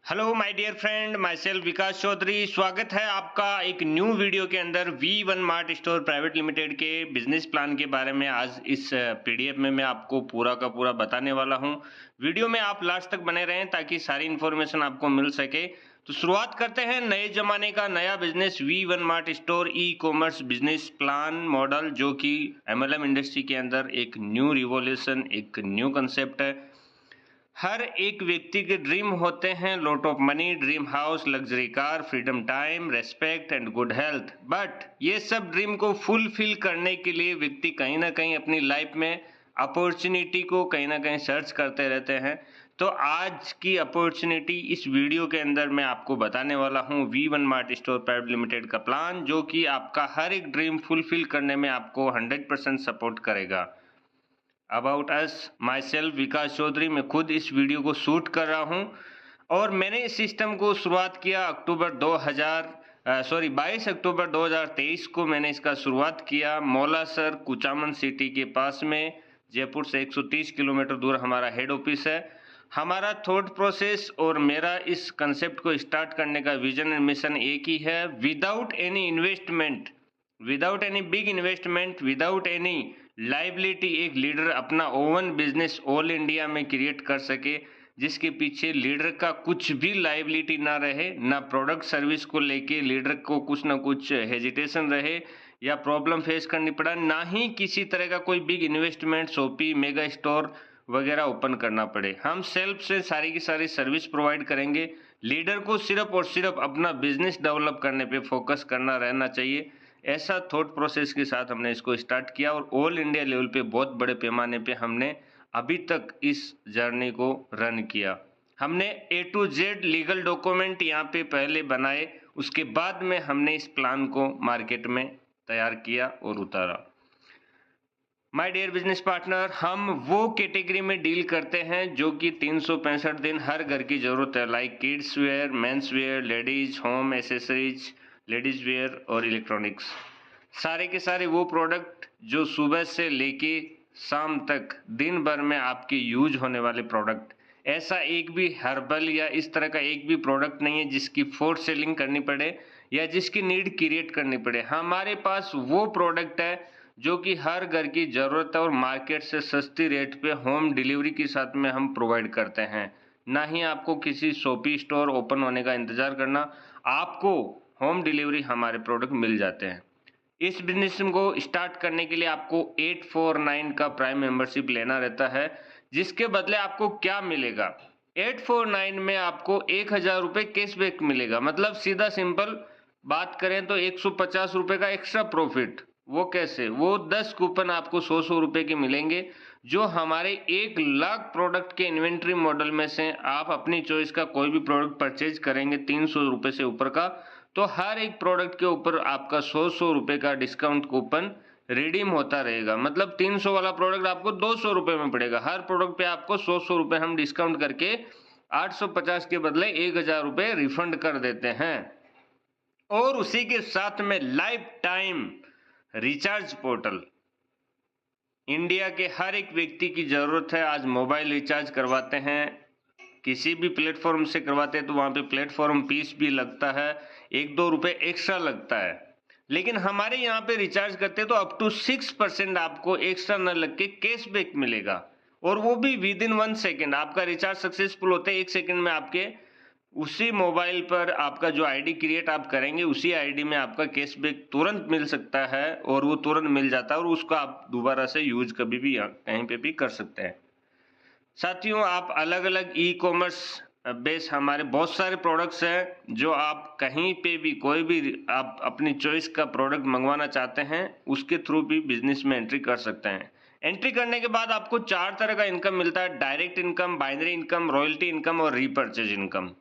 Hello my dear friend, myself Vikas Chaudhary. स्वागत है आपका एक न्यू वीडियो के अंदर V1 mart store private limited के बिजनेस प्लान के बारे में। आज इस पीडीएफ में मैं आपको पूरा का पूरा बताने वाला हूं। वीडियो में आप लास्ट तक बने रहें ताकि सारी इन्फॉर्मेशन आपको मिल सके। तो शुरुआत करते हैं नए जमाने का नया business V1 mart store e commerce business plan model, जो कि MLM इंडस्ट्री के अंदर एक न्यू रिवॉल्यूशन, एक न्यू कंसेप्ट है। हर एक व्यक्ति के ड्रीम होते हैं lot of money, dream house, luxury car, freedom time, respect and good health. But ये सब ड्रीम को फुलफिल करने के लिए व्यक्ति कहीं ना कहीं अपनी लाइफ में अपॉर्चुनिटी को कहीं ना कहीं सर्च करते रहते हैं। तो आज की अपॉर्चुनिटी इस वीडियो के अंदर मैं आपको बताने वाला हूँ V1 mart store private limited का प्लान, जो कि आपका हर एक ड्रीम फुलफिल करने में आपको 100% सपोर्ट करेगा। About us, my self Vikas Chaudhary. मैं खुद इस वीडियो को शूट कर रहा हूं और मैंने इस सिस्टम को शुरुआत किया 22 अक्टूबर 2023 को मैंने इसका शुरुआत किया। मौलासर कुचामन सिटी के पास में, जयपुर से 130 किलोमीटर दूर हमारा हेड ऑफिस है। हमारा थॉट प्रोसेस और मेरा इस कंसेप्ट को स्टार्ट करने का विजन एंड मिशन एक ही है। Without any investment, without any big investment, without any liability, एक लीडर अपना ओवन बिजनेस ऑल इंडिया में क्रिएट कर सके, जिसके पीछे लीडर का कुछ भी लाइबिलिटी ना रहे, ना प्रोडक्ट सर्विस को लेके लीडर को कुछ ना कुछ हेजिटेशन रहे या प्रॉब्लम फेस करनी पड़ा, ना ही किसी तरह का कोई big investment, shoppe, mega store वगैरह ओपन करना पड़े। हम सेल्फ से सारी की सारी सर्विस प्रोवाइड करेंगे। लीडर को सिर्फ और सिर्फ अपना बिजनेस डेवलप करने पे फोकस करना रहना चाहिए। ऐसा थॉट प्रोसेस के साथ हमने इसको स्टार्ट किया और ऑल इंडिया लेवल पे बहुत बड़े पैमाने पे हमने अभी तक इस जर्नी को रन किया। हमने A to Z legal document यहाँ पे पहले बनाए, उसके बाद में हमने इस प्लान को मार्केट में तैयार किया और उतारा। माय डियर बिजनेस पार्टनर, हम वो कैटेगरी में डील करते हैं जो कि 365 दिन हर घर की जरूरत है, like kids where, men's wear, ladies home accessories, ladies wear और इलेक्ट्रॉनिक्स। सारे के सारे वो प्रोडक्ट जो सुबह से लेके शाम तक दिन भर में आपके यूज होने वाले प्रोडक्ट। ऐसा एक भी हर्बल या इस तरह का एक भी प्रोडक्ट नहीं है जिसकी फोर्थ सेलिंग करनी पड़े या जिसकी नीड क्रिएट करनी पड़े। हमारे पास वो प्रोडक्ट है जो कि हर घर की ज़रूरत है और मार्केट से सस्ती रेट पे होम डिलीवरी के साथ में हम प्रोवाइड करते हैं। ना ही आपको किसी शॉपी स्टोर ओपन होने का इंतज़ार करना, आपको होम डिलीवरी हमारे प्रोडक्ट मिल जाते हैं। इस बिजनेस को स्टार्ट करने के लिए आपको 849 का प्राइम मेंबरशिप लेना रहता है, जिसके बदले आपको क्या मिलेगा। 849 में आपको 1000 रुपये कैशबैक मिलेगा। मतलब सीधा सिंपल बात करें तो 150 रुपये का एक्स्ट्रा प्रॉफिट। वो कैसे? वो 10 कूपन आपको 100 रुपये के मिलेंगे, जो हमारे 1 लाख प्रोडक्ट के इन्वेंट्री मॉडल में से आप अपनी चॉइस का कोई भी प्रोडक्ट परचेज करेंगे 300 रुपये से ऊपर का, तो हर एक प्रोडक्ट के ऊपर आपका 100 रुपये का डिस्काउंट कूपन रिडीम होता रहेगा। मतलब 300 वाला प्रोडक्ट आपको 200 रुपये में पड़ेगा। हर प्रोडक्ट पे आपको 100 रुपये हम डिस्काउंट करके 850 के बदले 1000 रुपये रिफंड कर देते हैं। और उसी के साथ में life time recharge portal. India के हर एक व्यक्ति की जरूरत है। आज मोबाइल रिचार्ज करवाते हैं, किसी भी प्लेटफॉर्म से करवाते हैं तो वहाँ पे प्लेटफॉर्म फीस भी लगता है, 1-2 रुपये एक्स्ट्रा लगता है। लेकिन हमारे यहाँ पे रिचार्ज करते हैं तो अप टू 6% आपको एक्स्ट्रा न लग के कैशबैक मिलेगा, और वो भी विद इन 1 सेकेंड। आपका रिचार्ज सक्सेसफुल होते हैं 1 सेकेंड में आपके उसी मोबाइल पर आपका जो आईडी क्रिएट आप करेंगे, उसी आईडी में आपका कैशबैक तुरंत मिल सकता है, और वो तुरंत मिल जाता है और उसको आप दोबारा से यूज कभी भी कहीं पे भी कर सकते हैं। साथियों, आप अलग अलग ई कॉमर्स बेस हमारे बहुत सारे प्रोडक्ट्स हैं, जो आप कहीं पे भी कोई भी आप अपनी चॉइस का प्रोडक्ट मंगवाना चाहते हैं, उसके थ्रू भी बिजनेस में एंट्री कर सकते हैं। एंट्री करने के बाद आपको 4 तरह का इनकम मिलता है: direct income, binary income, royalty income और रीपर्चेज इनकम।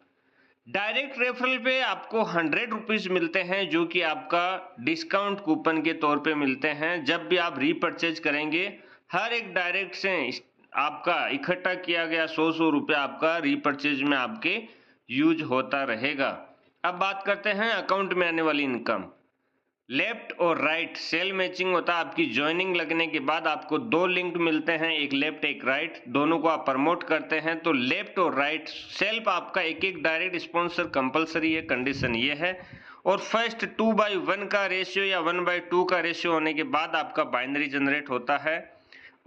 डायरेक्ट रेफरल पे आपको 100 रुपीज मिलते हैं, जो कि आपका डिस्काउंट कूपन के तौर पे मिलते हैं। जब भी आप रीपर्चेज करेंगे, हर एक डायरेक्ट से आपका इकट्ठा किया गया 100 रुपये आपका रीपर्चेज में आपके यूज होता रहेगा। अब बात करते हैं अकाउंट में आने वाली इनकम। लेफ्ट और राइट सेल मैचिंग होता है। आपकी ज्वाइनिंग लगने के बाद आपको दो लिंक मिलते हैं, एक लेफ्ट एक राइट, दोनों को आप प्रमोट करते हैं तो लेफ्ट और राइट सेल्फ आपका एक एक डायरेक्ट स्पॉन्सर कंपलसरी है। कंडीशन ये है। और फर्स्ट 2/1 का रेशियो या 1/2 का रेशियो होने के बाद आपका बाइनरी जनरेट होता है।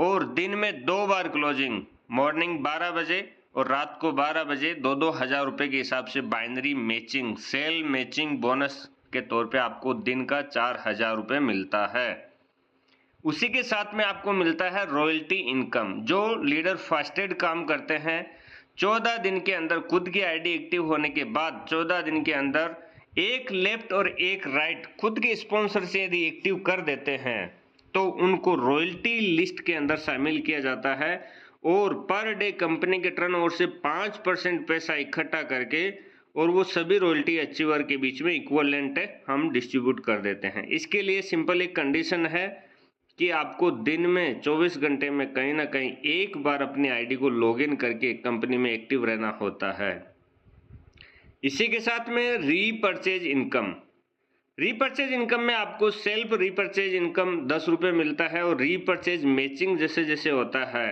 और दिन में 2 बार क्लोजिंग, मॉर्निंग 12 बजे और रात को 12 बजे 2-2 हजार रुपए के हिसाब से binary matching sale matching bonus के तौर पे आपको दिन का 4,000 रुपये मिलता है। उसी के साथ में आपको मिलता है रॉयल्टी इनकम। जो लीडर फास्टेड काम करते हैं 14 दिन के अंदर खुद की आईडी एक्टिव होने के बाद 14 दिन के अंदर एक लेफ्ट और एक राइट खुद के स्पॉन्सर से यदि एक्टिव कर देते हैं तो उनको रॉयल्टी लिस्ट के अंदर शामिल किया जाता है और पर डे कंपनी के टर्नओवर से 5% पैसा इकट्ठा करके और वो सभी रॉयल्टी अचीवर के बीच में इक्वलेंट हम डिस्ट्रीब्यूट कर देते हैं। इसके लिए सिंपल एक कंडीशन है कि आपको दिन में 24 घंटे में कहीं ना कहीं एक बार अपनी आईडी को लॉगिन करके कंपनी में एक्टिव रहना होता है। इसी के साथ में रीपर्चेज इनकम। रीपर्चेज इनकम में आपको सेल्फ रीपर्चेज इनकम 10 रुपये मिलता है और रीपर्चेज मैचिंग जैसे जैसे होता है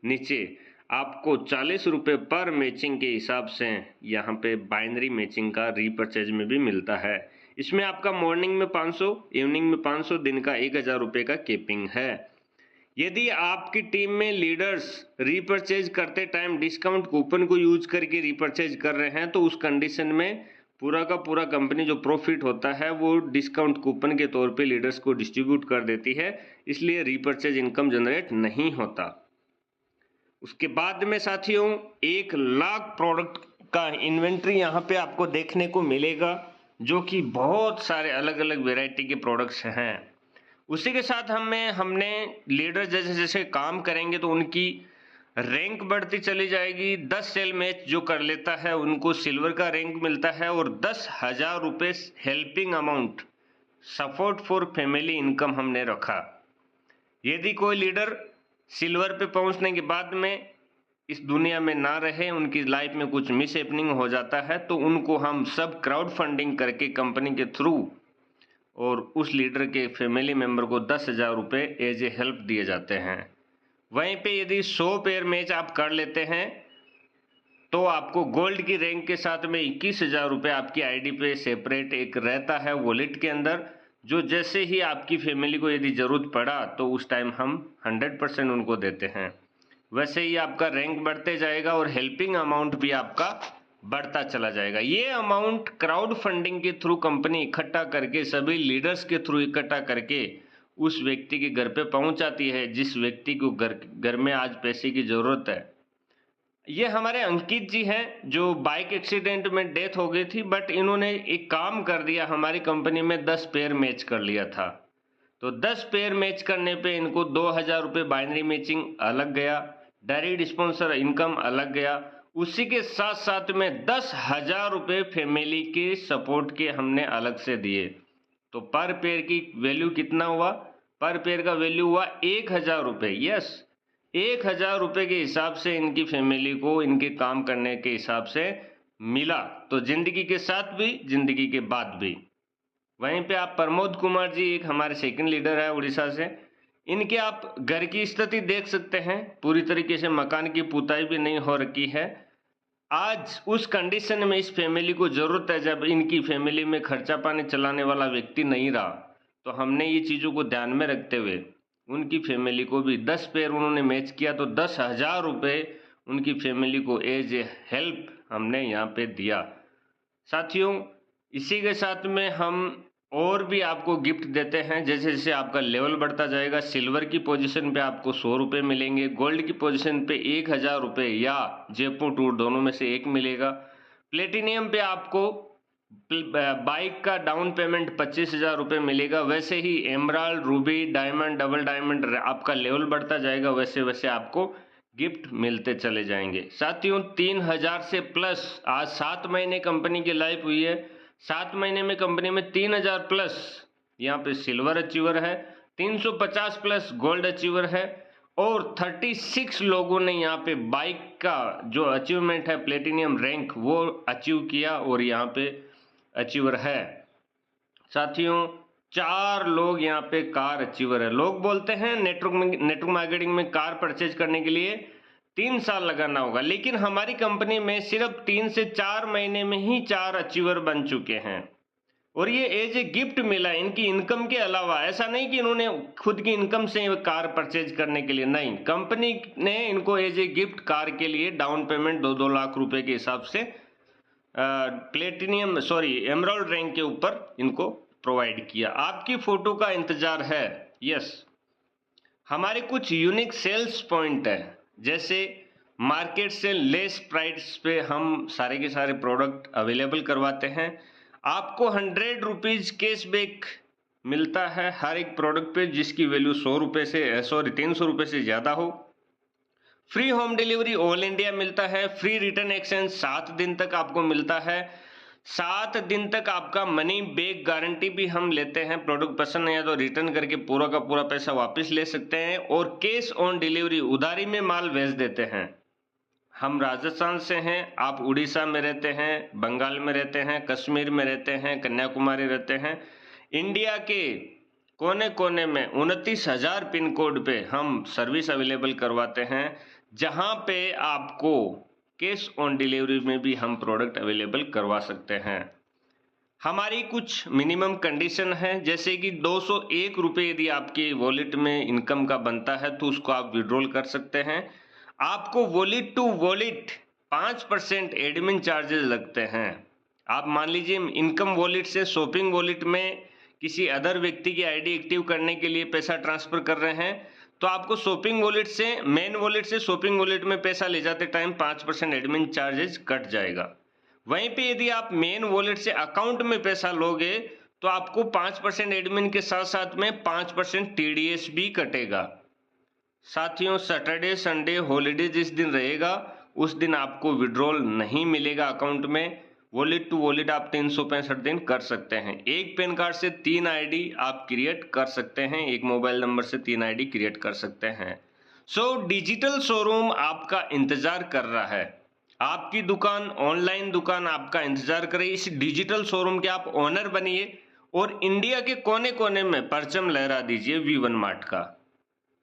नीचे आपको 40 रुपये पर मैचिंग के हिसाब से यहाँ पे बाइनरी मैचिंग का रीपर्चेज में भी मिलता है। इसमें आपका मॉर्निंग में 500, इवनिंग में 500, दिन का 1,000 रुपये का केपिंग है। यदि आपकी टीम में लीडर्स रीपर्चेज करते टाइम डिस्काउंट कूपन को यूज करके रीपर्चेज कर रहे हैं तो उस कंडीशन में पूरा का पूरा कंपनी जो प्रॉफिट होता है वो डिस्काउंट कूपन के तौर पे लीडर्स को डिस्ट्रीब्यूट कर देती है, इसलिए रीपर्चेज इनकम जनरेट नहीं होता। उसके बाद में साथियों 1 लाख प्रोडक्ट का इन्वेंट्री यहाँ पे आपको देखने को मिलेगा जो कि बहुत सारे अलग अलग वेराइटी के प्रोडक्ट्स हैं। उसी के साथ हमने लीडर जैसे जैसे काम करेंगे तो उनकी रैंक बढ़ती चली जाएगी। 10 सेल मैच जो कर लेता है उनको सिल्वर का रैंक मिलता है और 10,000 रुपये helping amount support for family income हमने रखा। यदि कोई लीडर सिल्वर पे पहुंचने के बाद में इस दुनिया में ना रहे, उनकी लाइफ में कुछ मिस हैपनिंग हो जाता है तो उनको हम सब क्राउड फंडिंग करके कंपनी के थ्रू और उस लीडर के फैमिली मेंबर को 10,000 रुपये एज ए हेल्प दिए जाते हैं। वहीं पे यदि 100 पेयर मैच आप कर लेते हैं तो आपको गोल्ड की रैंक के साथ में 21,000 रुपये आपकी आईडी पे सेपरेट एक रहता है वॉलेट के अंदर, जो जैसे ही आपकी फैमिली को यदि ज़रूरत पड़ा तो उस टाइम हम 100% उनको देते हैं। वैसे ही आपका रैंक बढ़ते जाएगा और हेल्पिंग अमाउंट भी आपका बढ़ता चला जाएगा। ये अमाउंट क्राउड फंडिंग के थ्रू कंपनी इकट्ठा करके सभी लीडर्स के थ्रू इकट्ठा करके उस व्यक्ति के घर पे पहुंचाती है जिस व्यक्ति को घर में आज पैसे की ज़रूरत है। ये हमारे अंकित जी हैं जो बाइक एक्सीडेंट में डेथ हो गई थी, बट इन्होंने एक काम कर दिया, हमारी कंपनी में 10 पेयर मैच कर लिया था तो 10 पेयर मैच करने पे इनको 2,000 रुपये बाइनरी मैचिंग अलग गया, डायरेक्ट स्पॉन्सर इनकम अलग गया। उसी के साथ साथ में 10,000 रुपये फैमिली के सपोर्ट के हमने अलग से दिए। तो पर पेयर की वैल्यू कितना हुआ? पर पेयर का वैल्यू हुआ 1,000 रुपये। यस, 1,000 रुपये के हिसाब से इनकी फैमिली को इनके काम करने के हिसाब से मिला, तो जिंदगी के साथ भी जिंदगी के बाद भी। वहीं पे आप प्रमोद कुमार जी एक हमारे सेकंड लीडर है उड़ीसा से, इनके आप घर की स्थिति देख सकते हैं, पूरी तरीके से मकान की पुताई भी नहीं हो रखी है। आज उस कंडीशन में इस फैमिली को ज़रूरत है जब इनकी फैमिली में खर्चा पानी चलाने वाला व्यक्ति नहीं रहा, तो हमने ये चीज़ों को ध्यान में रखते हुए उनकी फैमिली को भी 10 पेयर उन्होंने मैच किया तो 10,000 रुपये उनकी फैमिली को एज ए हेल्प हमने यहाँ पे दिया। साथियों इसी के साथ में हम और भी आपको गिफ्ट देते हैं। जैसे जैसे आपका लेवल बढ़ता जाएगा, सिल्वर की पोजीशन पे आपको 100 रुपये मिलेंगे, गोल्ड की पोजीशन पे 1,000 रुपये या जयपुर टूर दोनों में से एक मिलेगा। प्लेटिनियम पे आपको बाइक का डाउन पेमेंट 25,000 रुपये मिलेगा। वैसे ही emerald, ruby, diamond, double diamond आपका लेवल बढ़ता जाएगा, वैसे वैसे आपको गिफ्ट मिलते चले जाएंगे। साथियों 3,000 से प्लस आज 7 महीने कंपनी की लाइफ हुई है, 7 महीने में कंपनी में 3,000 प्लस यहाँ पे सिल्वर अचीवर है, 350 प्लस गोल्ड अचीवर है और 36 लोगों ने यहाँ पे बाइक का जो अचीवमेंट है प्लेटिनियम रैंक वो अचीव किया और यहाँ पे अचीवर है। साथियों 4 लोग यहाँ पे कार अचीवर है। लोग बोलते हैं नेटवर्क मार्केटिंग में कार परचेज करने के लिए 3 साल लगाना होगा, लेकिन हमारी कंपनी में सिर्फ 3 से 4 महीने में ही 4 अचीवर बन चुके हैं और ये एज ए गिफ्ट मिला इनकी इनकम के अलावा। ऐसा नहीं कि इन्होंने खुद की इनकम से कार परचेज करने के लिए, नहीं, कंपनी ने इनको एज ए गिफ्ट कार के लिए डाउन पेमेंट 2-2 लाख रुपए के हिसाब से एमराल्ड रैंक के ऊपर इनको प्रोवाइड किया। आपकी फोटो का इंतजार है। यस, हमारे कुछ यूनिक सेल्स पॉइंट है, जैसे मार्केट से लेस प्राइस पे हम सारे के सारे प्रोडक्ट अवेलेबल करवाते हैं। आपको 100 रुपीज कैशबैक मिलता है हर एक प्रोडक्ट पे, जिसकी वैल्यू 300 रुपए से ज्यादा हो। Free home delivery all India मिलता है। फ्री रिटर्न एक्सचेंज 7 दिन तक आपको मिलता है। 7 दिन तक आपका मनी बैक गारंटी भी हम लेते हैं। प्रोडक्ट पसंद नहीं आया तो रिटर्न करके पूरा का पूरा पैसा वापस ले सकते हैं। और कैश ऑन डिलीवरी, उधारी में माल भेज देते हैं। हम राजस्थान से हैं, आप उड़ीसा में रहते हैं, बंगाल में रहते हैं, कश्मीर में रहते हैं, कन्याकुमारी रहते हैं, इंडिया के कोने कोने में 29,000 पिन कोड पे हम सर्विस अवेलेबल करवाते हैं, जहां पे आपको कैश ऑन डिलीवरी में भी हम प्रोडक्ट अवेलेबल करवा सकते हैं। हमारी कुछ मिनिमम कंडीशन है, जैसे कि 201 रुपये यदि आपके वॉलेट में इनकम का बनता है तो उसको आप विड्रॉल कर सकते हैं। आपको wallet to wallet 5% admin charges लगते हैं। आप मान लीजिए इनकम वॉलेट से शॉपिंग वॉलेट में किसी अदर व्यक्ति की आईडी एक्टिव करने के लिए पैसा ट्रांसफर कर रहे हैं, तो आपको शॉपिंग वॉलेट से मेन वॉलेट से शॉपिंग वॉलेट में पैसा ले जाते टाइम 5% एडमिन चार्जेस कट जाएगा। वहीं पे यदि आप मेन वॉलेट से अकाउंट में पैसा लोगे तो आपको 5% एडमिन के साथ साथ में 5% टीडीएस भी कटेगा। साथियों, सैटरडे संडे हॉलीडे जिस दिन रहेगा उस दिन आपको विड्रॉल नहीं मिलेगा अकाउंट में। वॉलेट टू वॉलेट आप 365 दिन कर सकते हैं। एक पैन कार्ड से 3 आईडी आप क्रिएट कर सकते हैं, एक मोबाइल नंबर से 3 आईडी क्रिएट कर सकते हैं। डिजिटल शोरूम आपका इंतजार कर रहा है। आपकी दुकान, ऑनलाइन दुकान आपका इंतजार कर रही है। इस डिजिटल शोरूम के आप ओनर बनिए और इंडिया के कोने कोने में परचम लहरा दीजिए V1 मार्ट का,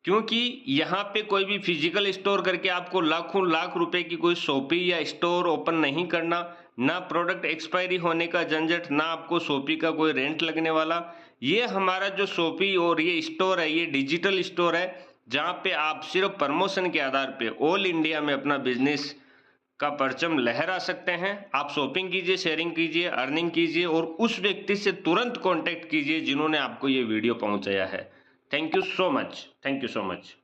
क्योंकि यहाँ पे कोई भी फिजिकल स्टोर करके आपको लाखों लाख रुपए की कोई शॉपी या स्टोर ओपन नहीं करना, ना प्रोडक्ट एक्सपायरी होने का झंझट, ना आपको शॉपी का कोई रेंट लगने वाला। ये हमारा जो शॉपी और ये स्टोर है, ये डिजिटल स्टोर है, जहाँ पे आप सिर्फ प्रमोशन के आधार पे ऑल इंडिया में अपना बिजनेस का परचम लहरा सकते हैं। आप शॉपिंग कीजिए, शेयरिंग कीजिए, अर्निंग कीजिए और उस व्यक्ति से तुरंत कॉन्टेक्ट कीजिए जिन्होंने आपको ये वीडियो पहुंचाया है। Thank you so much. Thank you so much.